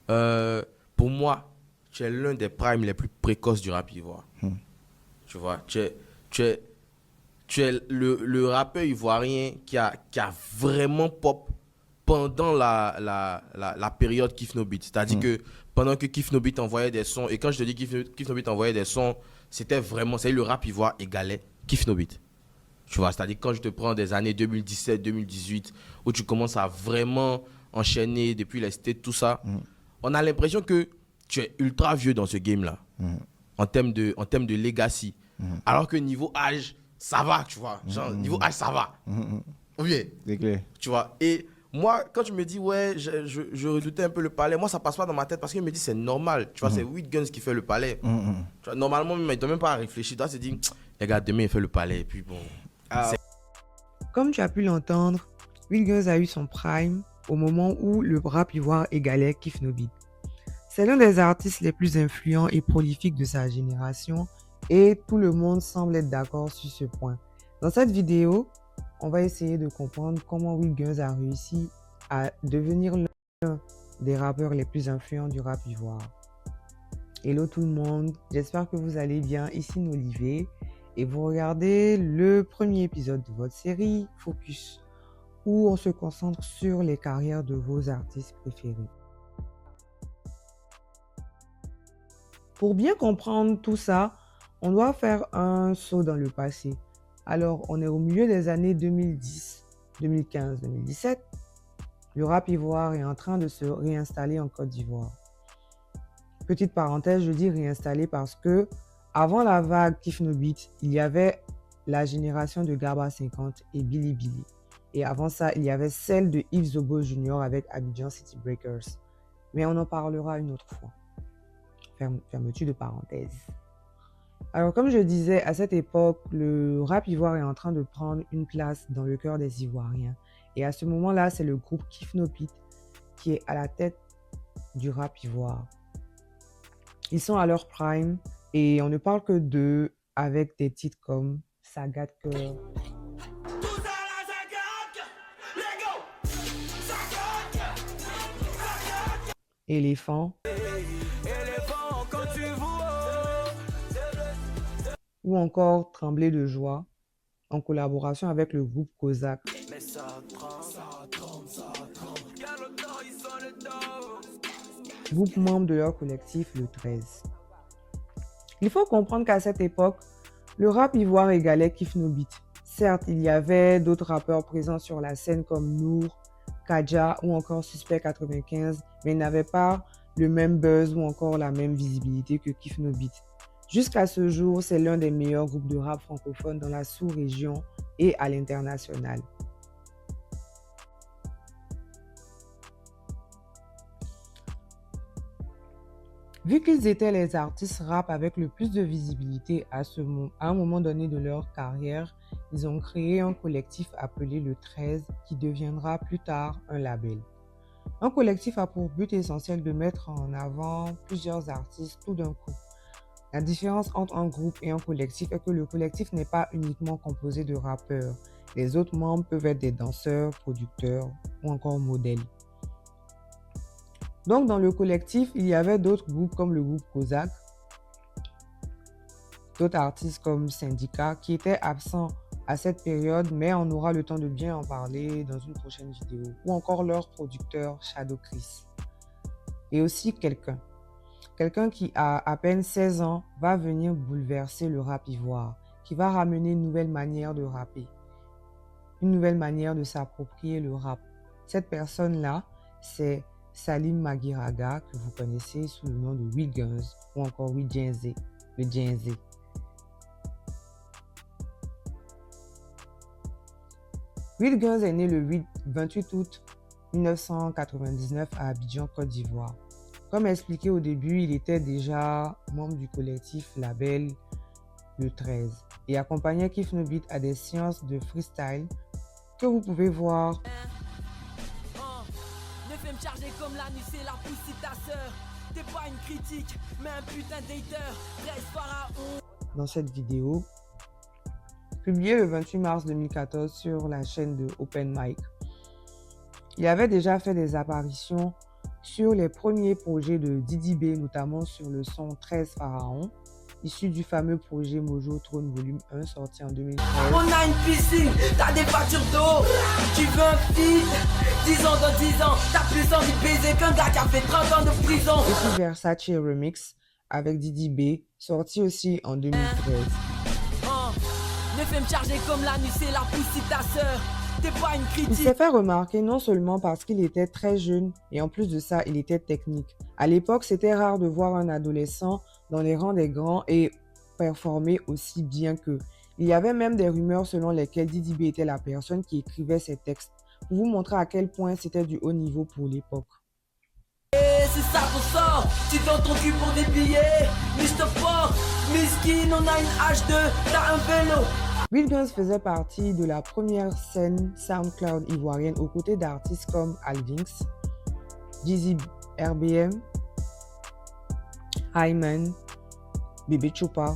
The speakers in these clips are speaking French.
Euh, pour moi, tu es l'un des primes les plus précoces du rap ivoire. Tu vois, tu es le rappeur ivoirien qui a vraiment pop pendant la période Kif No Beat. C'est-à-dire que pendant que Kif No Beat envoyait des sons, et quand je te dis Kif No Beat envoyait des sons, c'était vraiment, c'est le rap ivoire égalait Kif No Beat. Tu vois, c'est-à-dire quand je te prends des années 2017, 2018, où tu commences à vraiment enchaîner depuis les States, tout ça, on a l'impression que tu es ultra vieux dans ce game-là, en termes de legacy. Alors que niveau âge, ça va, tu vois. Genre, niveau âge, ça va. Oui, C'est clair. tu vois. Et moi, quand tu me dis, ouais, je redoutais un peu le palais, moi, ça passe pas dans ma tête parce qu'il me dit, c'est normal. Tu vois, c'est 8 Guns qui fait le palais. Tu vois, normalement, il ne doit même pas réfléchir. Il doit se dire, les gars, demain, il fait le palais. Et puis bon. Comme tu as pu l'entendre, Wilguns a eu son prime au moment où le rap ivoire égalait Kif No Beat. C'est l'un des artistes les plus influents et prolifiques de sa génération et tout le monde semble être d'accord sur ce point. Dans cette vidéo, on va essayer de comprendre comment Wilguns a réussi à devenir l'un des rappeurs les plus influents du rap ivoire. Hello tout le monde, j'espère que vous allez bien, ici Nolivé et vous regardez le premier épisode de votre série Focus où on se concentre sur les carrières de vos artistes préférés. Pour bien comprendre tout ça, on doit faire un saut dans le passé. Alors, on est au milieu des années 2010, 2015, 2017. Le rap ivoire est en train de se réinstaller en Côte d'Ivoire. Petite parenthèse, je dis réinstaller parce que avant la vague Kif No Beat, il y avait la génération de Garba 50 et Billy Billy. Et avant ça, il y avait celle de Yves Zobo Jr. avec Abidjan City Breakers. Mais on en parlera une autre fois. Fermeture de parenthèse. Alors, comme je disais, à cette époque, le rap ivoire est en train de prendre une place dans le cœur des Ivoiriens. Et à ce moment-là, c'est le groupe Kif No Beat qui est à la tête du rap ivoire. Ils sont à leur prime et on ne parle que d'eux avec des titres comme Sagat Cœur, Éléphant ou encore Trembler de joie en collaboration avec le groupe Kozak. Groupe membre de leur collectif le 13. Il faut comprendre qu'à cette époque, le rap ivoire égalait Kif No Beat. Certes, il y avait d'autres rappeurs présents sur la scène comme Nour, Kadja ou encore Suspect 95, mais ils n'avaient pas le même buzz ou encore la même visibilité que Kif No Beat. Jusqu'à ce jour, c'est l'un des meilleurs groupes de rap francophones dans la sous-région et à l'international. Vu qu'ils étaient les artistes rap avec le plus de visibilité à un moment donné de leur carrière, ils ont créé un collectif appelé le 13 qui deviendra plus tard un label. Un collectif a pour but essentiel de mettre en avant plusieurs artistes tout d'un coup. La différence entre un groupe et un collectif est que le collectif n'est pas uniquement composé de rappeurs. Les autres membres peuvent être des danseurs, producteurs ou encore modèles. Donc, dans le collectif, il y avait d'autres groupes comme le groupe Kozak, d'autres artistes comme Syndicat qui étaient absents à cette période, mais on aura le temps de bien en parler dans une prochaine vidéo, ou encore leur producteur Shadow Chris. Et aussi quelqu'un qui a à peine 16 ans va venir bouleverser le rap ivoire, qui va ramener une nouvelle manière de rapper, une nouvelle manière de s'approprier le rap. Cette personne-là, c'est Salim Magiraga, que vous connaissez sous le nom de Wilguns ou encore Wilgenze, le Genze. Wilguns est né le 28 août 1999 à Abidjan, Côte d'Ivoire. Comme expliqué au début, il était déjà membre du collectif label le 13 et accompagnait Kif No Beat à des séances de freestyle que vous pouvez voir chargé comme la nuit, c'est la poussée ta sœur. T'es pas une critique, mais un putain d'hater. Reste pharaon. Dans cette vidéo, publiée le 28 mars 2014 sur la chaîne de Open Mic. Il avait déjà fait des apparitions sur les premiers projets de Didi B, notamment sur le son 13 Pharaon, issu du fameux projet Mojo Throne Volume 1 sorti en 2013. On a une piscine, t'as des factures d'eau. Tu veux un feed, 10 ans dans 10 ans, t'as plus envie de baiser qu'un gars qui a fait 30 ans de prison. Et puis Versace Remix avec Didi B, sorti aussi en 2013. Ne fais me charger comme la nuit, c'est la poussie de ta sœur. T'es pas une Il critique. s'est fait remarquer non seulement parce qu'il était très jeune, et en plus de ça, il était technique. À l'époque, c'était rare de voir un adolescent dans les rangs des grands et performer aussi bien qu'eux. Il y avait même des rumeurs selon lesquelles Didi B était la personne qui écrivait ses textes, pour vous montrer à quel point c'était du haut niveau pour l'époque. C'est ça qu'on sort, tu donnes ton cul pour des billets. Mr. Fort, Miskin, on a une H2, t'as un vélo. Will Guns faisait partie de la première scène SoundCloud ivoirienne aux côtés d'artistes comme Alvinx, Dizzy RBM, Hyman, Bébé Chopa,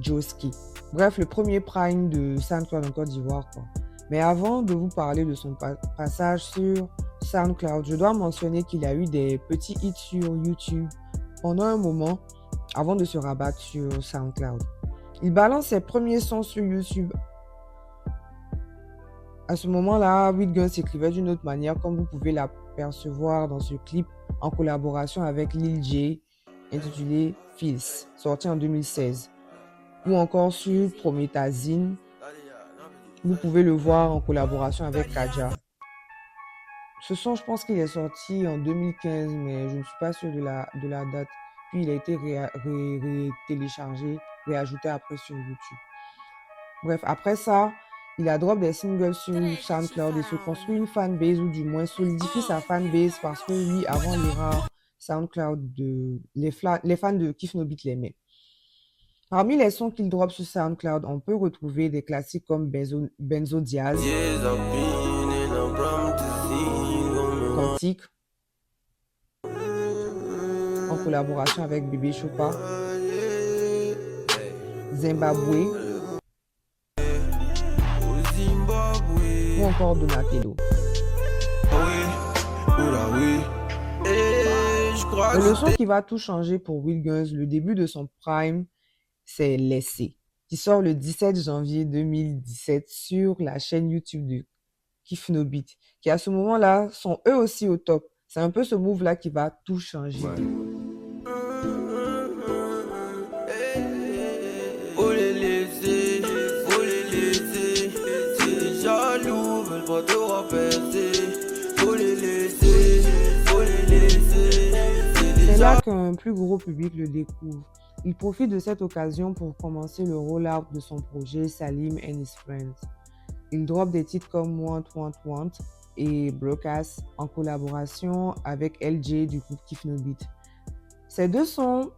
Joski. Bref, le premier prime de SoundCloud en Côte d'Ivoire, quoi. Mais avant de vous parler de son passage sur SoundCloud, je dois mentionner qu'il a eu des petits hits sur YouTube pendant un moment avant de se rabattre sur SoundCloud. Il balance ses premiers sons sur YouTube. À ce moment-là, Will Guns s'écrivait d'une autre manière, comme vous pouvez l'apercevoir dans ce clip en collaboration avec Lil J, intitulé Feels, sorti en 2016. Ou encore sur Promethazine, vous pouvez le voir en collaboration avec Kaja. Ce son, je pense qu'il est sorti en 2015, mais je ne suis pas sûr de la date. Puis il a été téléchargé, réajouté après sur YouTube. Bref, après ça, il a drop des singles sur SoundCloud et se construit une fanbase, ou du moins solidifie sa fanbase, parce que lui, avant l'era SoundCloud, les fans de Kif No Beat l'aimaient. Parmi les sons qu'il drop sur SoundCloud, on peut retrouver des classiques comme Benzo Diaz, Quantique, en collaboration avec Bébé Chopa, Zimbabwe ou encore Donatello. Mais le son qui va tout changer pour Will Guns, le début de son prime, c'est Laissé, qui sort le 17 janvier 2017 sur la chaîne YouTube de Kif No Beat, qui à ce moment-là sont eux aussi au top. C'est un peu ce move-là qui va tout changer. Ouais. Faut les laisser, c'est des jaloux, veulent pas te rapercer. Faut les laisser, C'est là qu'un plus gros public le découvre. Il profite de cette occasion pour commencer le roll-out de son projet Salim and His Friends. Il drop des titres comme Want et Broadcast en collaboration avec LJ du groupe Kif No Beat. Ces deux sons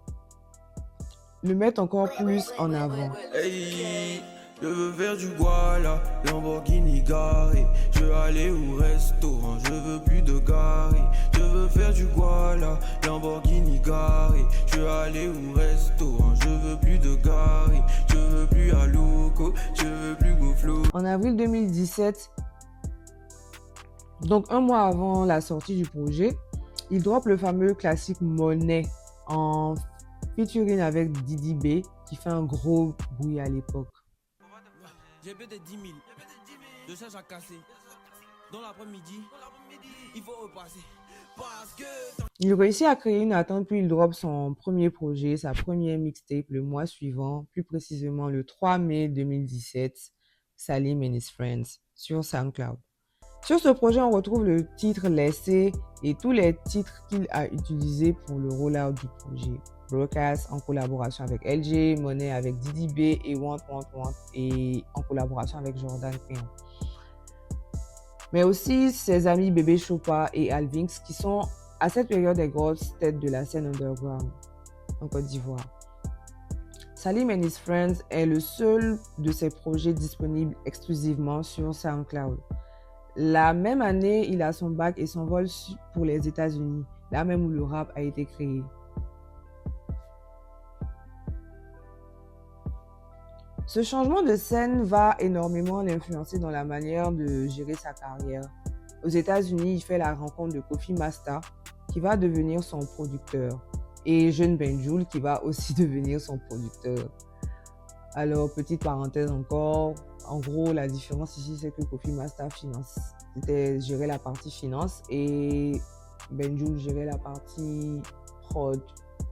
le mettent encore plus en avant. Hey, je veux faire du Guala, Lamborghini garé. Je veux aller au restaurant, je veux plus de garé. Je veux faire du Guala, Lamborghini garé. Je veux aller au restaurant, je veux plus de garé. Je veux plus à loco, je veux plus go flow. En avril 2017, donc un mois avant la sortie du projet, il drop le fameux classique Money en featuring avec Didi B, qui fait un gros bruit à l'époque. J'ai pété 10 000, je cherche à casser. Dans l'après-midi, il faut repasser. Parce que... Il réussit à créer une attente, puis il drop son premier projet, sa première mixtape le mois suivant, plus précisément le 3 mai 2017, Salim and His Friends, sur SoundCloud. Sur ce projet, on retrouve le titre Laissé et tous les titres qu'il a utilisés pour le rollout du projet. Broadcast en collaboration avec LJ, Money avec Didi B et Want et en collaboration avec Jordan Crayon. Mais aussi ses amis Bébé Chopa et Alvinx qui sont à cette période des grosses têtes de la scène underground en Côte d'Ivoire. Salim and His Friends est le seul de ses projets disponibles exclusivement sur SoundCloud. La même année, il a son bac et s'envole pour les États-Unis, là même où le rap a été créé. Ce changement de scène va énormément l'influencer dans la manière de gérer sa carrière. Aux États-Unis, il fait la rencontre de Kofi Masta, qui va devenir son producteur, et Jeune Benjoul, qui va aussi devenir son producteur. Alors, petite parenthèse encore, en gros, la différence ici, c'est que Kofi Masta gérait la partie finance et Benjoul gérait la partie prod,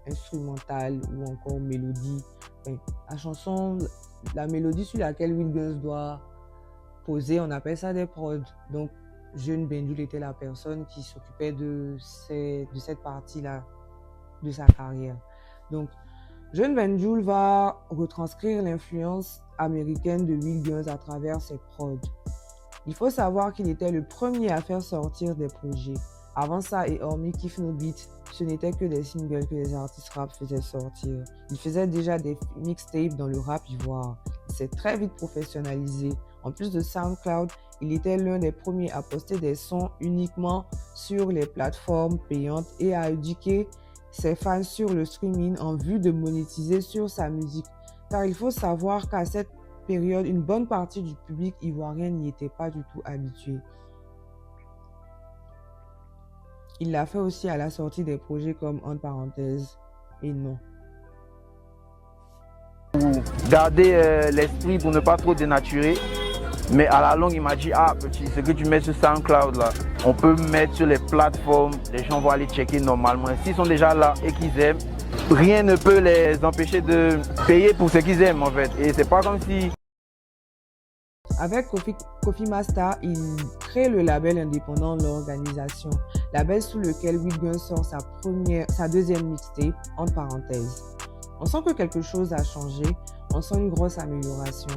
instrumentale ou encore mélodie. Enfin, la chanson, la mélodie sur laquelle Will Guns doit poser, on appelle ça des prods. Donc, Jeune Benjoul était la personne qui s'occupait de cette partie-là de sa carrière. Donc, Jeune Benjoul va retranscrire l'influence américaine de Will Guns à travers ses prods. Il faut savoir qu'il était le premier à faire sortir des projets. Avant ça, et hormis Kiff No Beat, ce n'était que des singles que les artistes rap faisaient sortir. Il faisait déjà des mixtapes dans le rap ivoire. Il s'est très vite professionnalisé. En plus de SoundCloud, il était l'un des premiers à poster des sons uniquement sur les plateformes payantes et à éduquer ses fans sur le streaming en vue de monétiser sur sa musique. Car il faut savoir qu'à cette période, une bonne partie du public ivoirien n'y était pas du tout habitué. Il l'a fait aussi à la sortie des projets comme Entre parenthèses et Non. Garder l'esprit pour ne pas trop dénaturer. Mais à la longue, il m'a dit, ah petit, ce que tu mets sur SoundCloud là, on peut mettre sur les plateformes, les gens vont aller checker normalement. S'ils sont déjà là et qu'ils aiment, rien ne peut les empêcher de payer pour ce qu'ils aiment en fait. Et c'est pas comme si... Avec Kofi Masta, il crée le label indépendant L'Organisation, label sous lequel Will Guns sort sa deuxième mixtape, Entre parenthèses. On sent que quelque chose a changé, on sent une grosse amélioration.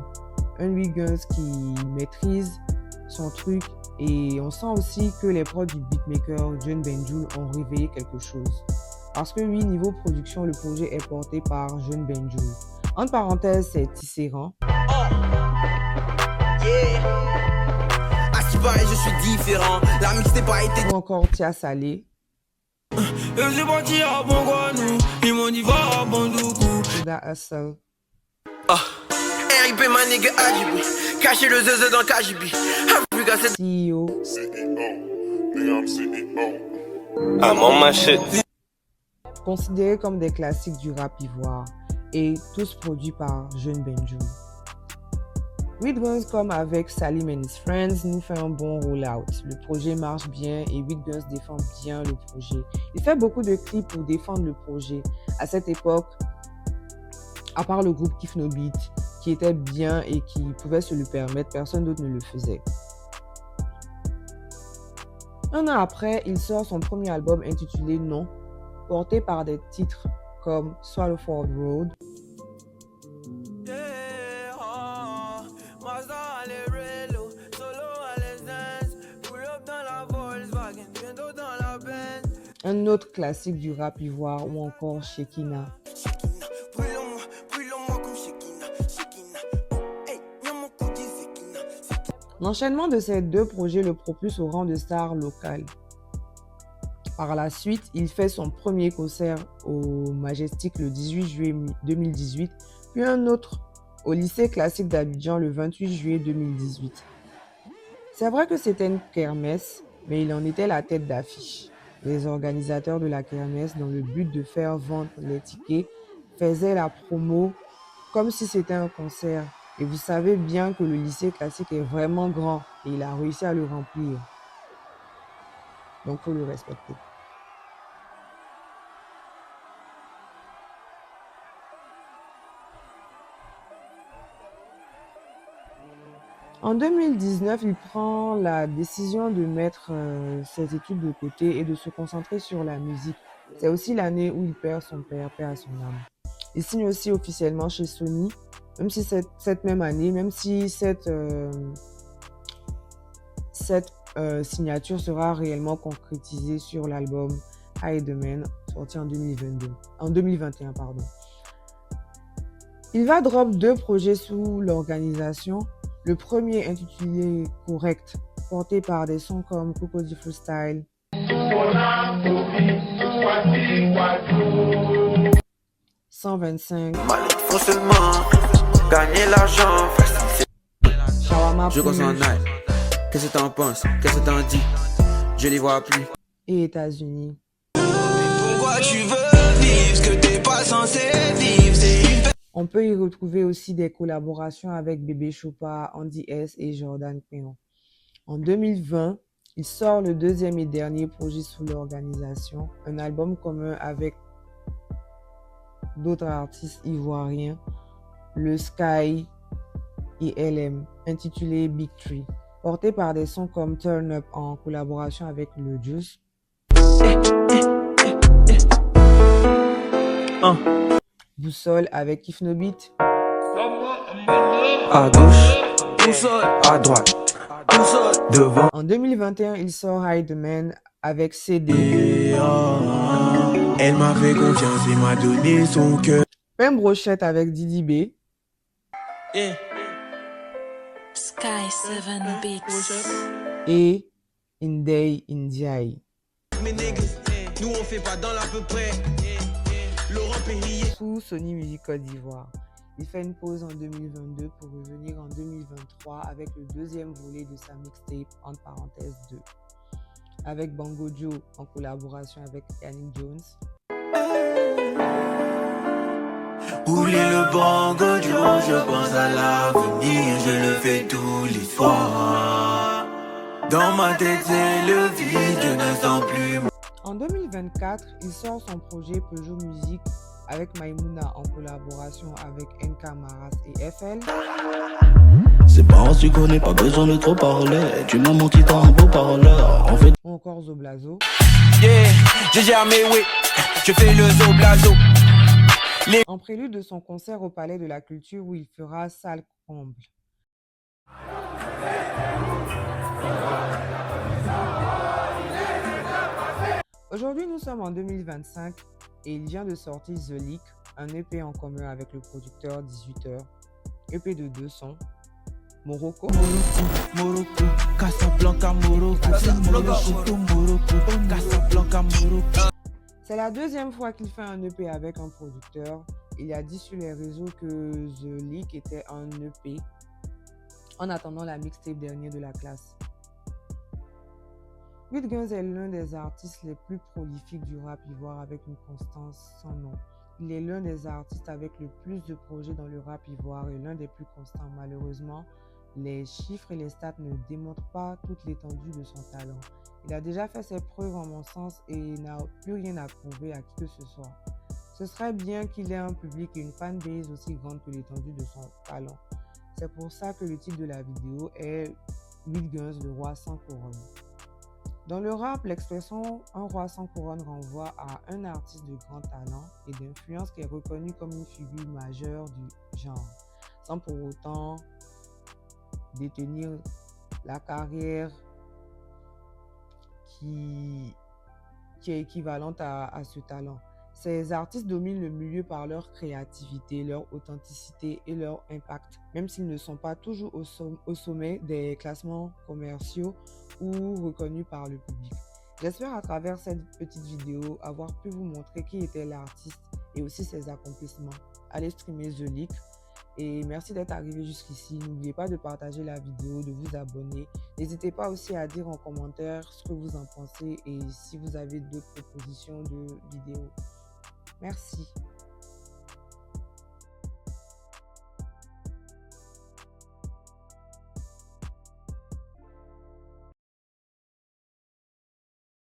Un Will Guns qui maîtrise son truc et on sent aussi que les prods du beatmaker Jeune Benjoul ont réveillé quelque chose. Parce que oui, niveau production, le projet est porté par Jeune Benjoul. Entre parenthèses, c'est Tisserand. Je suis différent, la mixtape a été... Ou encore Tia Salé. J'ai parti à Bongouanou, ils m'ont dit va à Bandoukou. Da Hustle. RIP ma nigga Ajibi, cacher le zeuze dans KGB. Africa c'est CEO. I'm on my shit. Considérés comme des classiques du rap ivoire et tous produits par Jeune Benjoul. Will Guns, comme avec Salim and his Friends, nous fait un bon rollout. Le projet marche bien et Will Guns défend bien le projet. Il fait beaucoup de clips pour défendre le projet. À cette époque, à part le groupe Kiff No Beat, qui était bien et qui pouvait se le permettre, personne d'autre ne le faisait. Un an après, il sort son premier album intitulé Non, porté par des titres comme Swallowford Road, un autre classique du rap ivoire ou encore Shekina. L'enchaînement de ces deux projets le propulse au rang de star locale. Par la suite, il fait son premier concert au Majestic le 18 juillet 2018, puis un autre au lycée classique d'Abidjan le 28 juillet 2018. C'est vrai que c'était une kermesse, mais il en était la tête d'affiche. Les organisateurs de la kermesse, dans le but de faire vendre les tickets, faisaient la promo comme si c'était un concert. Et vous savez bien que le lycée classique est vraiment grand et il a réussi à le remplir. Donc, il faut le respecter. En 2019, il prend la décision de mettre ses études de côté et de se concentrer sur la musique. C'est aussi l'année où il perd son père, paix à son âme. Il signe aussi officiellement chez Sony, même si cette même année, même si cette signature sera réellement concrétisée sur l'album Hide the Man, sorti en 2021. Il va drop 2 projets sous l'organisation. Le premier intitulé Correct, porté par des sons comme Cocody Freestyle, 125, Faut seulement gagner l'argent. Shawarma Je Plus, consomme night. Qu'est-ce que t'en penses? Qu'est-ce que t'en dis? Je les vois plus. Et États-Unis. Pourquoi tu veux vivre ce que t'es pas censé vivre? C'est une... On peut y retrouver aussi des collaborations avec Bébé Choppa, Andy S et Jordan Péon. En 2020, il sort le deuxième et dernier projet sous l'organisation, un album commun avec d'autres artistes ivoiriens, le Sky et LM, intitulé Big Tree, porté par des sons comme Turn Up en collaboration avec le Juice. Boussole avec Kif No Beat. À gauche, boussole, à droite, boussole, devant. En 2021, il sort Hide the Man avec CD. Elle m'a fait confiance et m'a donné son cœur. Pain Brochette avec Didi B. Sky 7 Beats. Et Indei Indiaye. Mes niggas, nous on fait pas dans l'à peu près. Laurent Perrier. Sous Sony Music Côte d'Ivoire. Il fait une pause en 2022 pour revenir en 2023 avec le deuxième volet de sa mixtape entre parenthèses 2. Avec Bango Joe en collaboration avec Yannick Jones. Rouler le Bango Joe, je pense à l'avenir, je le fais tous les soirs. Dans ma tête c'est le vide, je ne sens plus. En 2024, il sort son projet Peugeot Music avec Maïmouna en collaboration avec NK Maras et FL. C'est pas si qu'on n'est pas besoin de trop parler. Tu m'as menti dans un beau parleur. En fait, Ou encore Zoblazo. Yeah, j'ai jamais oui, je fais le Zoblazo. En prélude de son concert au Palais de la Culture où il fera salle comble. Aujourd'hui, nous sommes en 2025 et il vient de sortir The Leak, un EP en commun avec le producteur 18h, EP de 2 sons, Morocco. Morocco, Casablanca, Morocco, Casablanca, Morocco. C'est la deuxième fois qu'il fait un EP avec un producteur. Il a dit sur les réseaux que The Leak était un EP en attendant la mixtape dernière de la classe. 8Guns est l'un des artistes les plus prolifiques du rap ivoire avec une constance sans nom. Il est l'un des artistes avec le plus de projets dans le rap ivoire et l'un des plus constants. Malheureusement, les chiffres et les stats ne démontrent pas toute l'étendue de son talent. Il a déjà fait ses preuves en mon sens et n'a plus rien à prouver à qui que ce soit. Ce serait bien qu'il ait un public et une fanbase aussi grande que l'étendue de son talent. C'est pour ça que le titre de la vidéo est 8Guns, le roi sans couronne. Dans le rap, l'expression « un roi sans couronne » renvoie à un artiste de grand talent et d'influence qui est reconnu comme une figure majeure du genre, sans pour autant détenir la carrière qui est équivalente à ce talent. Ces artistes dominent le milieu par leur créativité, leur authenticité et leur impact, même s'ils ne sont pas toujours au sommet des classements commerciaux ou reconnus par le public. J'espère à travers cette petite vidéo avoir pu vous montrer qui était l'artiste et aussi ses accomplissements. Allez streamer The Leak et merci d'être arrivé jusqu'ici. N'oubliez pas de partager la vidéo, de vous abonner. N'hésitez pas aussi à dire en commentaire ce que vous en pensez et si vous avez d'autres propositions de vidéos. Merci.